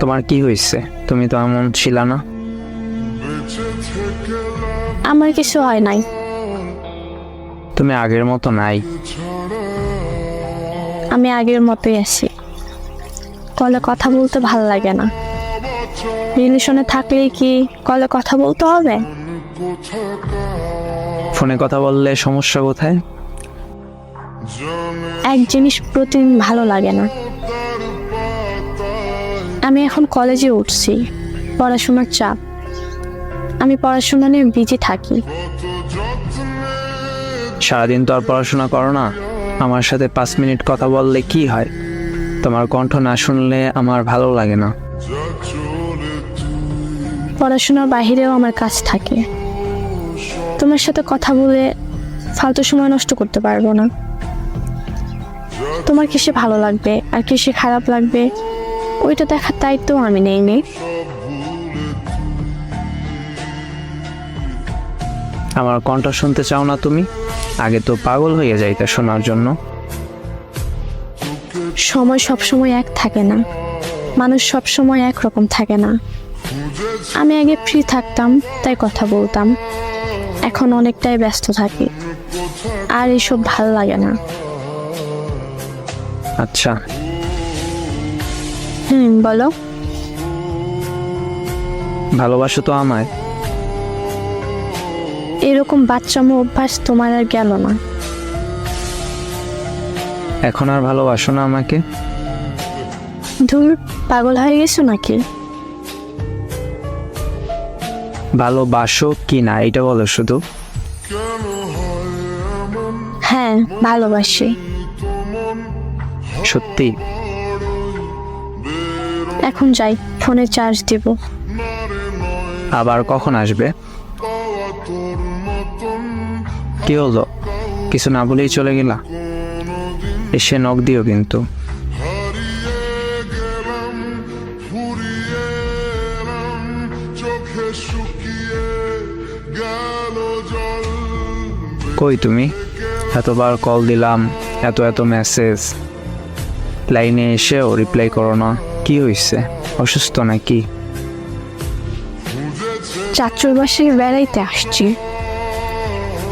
তোমার কি হয়েছে? তুমি তো এমন ছিল না। আমার কিছু হয় নাই। তুমি আগের মতো নাই। আমি আগের মতোই আছি। কলে কথা বলতে ভালো লাগে না। রিলেশনে থাকলেই কি কলে কথা বলতে হবে? ফোনে কথা বললে সমস্যা কোথায়? এক জিনিস প্রতিদিন ভালো লাগে না। আমি এখন কলেজে উঠছি, পড়াশোনার চাপ। আমি পড়াশোনা নিয়ে বিজি থাকি। সারাদিন তো আর পড়াশোনা করো না। আমার সাথে 5 মিনিট কথা বললে কি হয়? তোমার কণ্ঠ না শুনলে আমার ভালো লাগে না। পড়াশোনার বাহিরেও আমার কাজ থাকে। তোমার সাথে কথা বলে ফালতু সময় নষ্ট করতে পারবো না। তোমার কিসে ভালো লাগবে আর কিসে খারাপ লাগবে ওইটা দেখার দায়িত্ব আমি নেইনি। আমার কণ্ঠ শুনতে চাও না তুমি? আগে তো পাগল হয়ে যাইতে শোনার জন্য। সময় সবসময় এক থাকে না, মানুষ সবসময় একরকম থাকে না। আমি আগে ফ্রি থাকতাম তাই কথা বলতাম, এখন অনেকটাই ব্যস্ত থাকি আর এসব ভাল লাগে না। আচ্ছা, বলো। ভালোবাসো তো আমায়? এরকম বাচ্চামো অভ্যাস তোমার আর গেল না। এখন আর ভালোবাসো না আমাকে? ধুর, পাগল হয়ে গেছো নাকি? ভালোবাসো কি না এটা বলো শুধু। হ্যাঁ, ভালোবাসি। সত্যি? এখন যাই, ফোনে চার্জ দিব। আবার কখন আসবে? কি হলো? কিছু না বলেই চলে গেলা? এসে নক দিও কিন্তু। কই তুমি? এতবার কল দিলাম, এত এত মেসেজ, লাইনে এসেও রিপ্লাই করো না। কি হয়েছে? অসুস্থ নাকি? চাচুর বাসায় বেড়াইতে আসছি।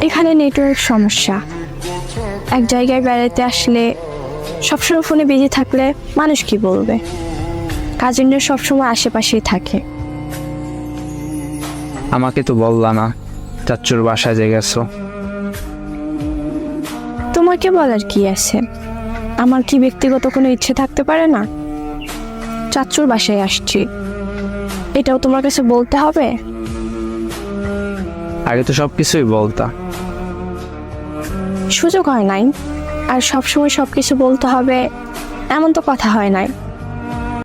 এখানে নেটওয়ার্ক সমস্যা। এক জায়গায় বেড়াইতে আসলে সবসময় ফোনে বিজি থাকলে মানুষ কি বলবে? কাজিনরা সবসময় আশেপাশেই থাকে। আমাকে তো বললা না চাচ্চুর বাসায় যে গেছো। তোমাকে বলার কি আছে? আমার কি ব্যক্তিগত কোনো ইচ্ছে থাকতে পারে না? চাচুর বাসায় আসছি, এটাও তোমার কাছে বলতে হবে? আগে তো সবকিছুই বলতা। সুযোগ হয় নাই, আর সবসময় সবকিছু বলতে হবে এমন তো কথা হয় নাই।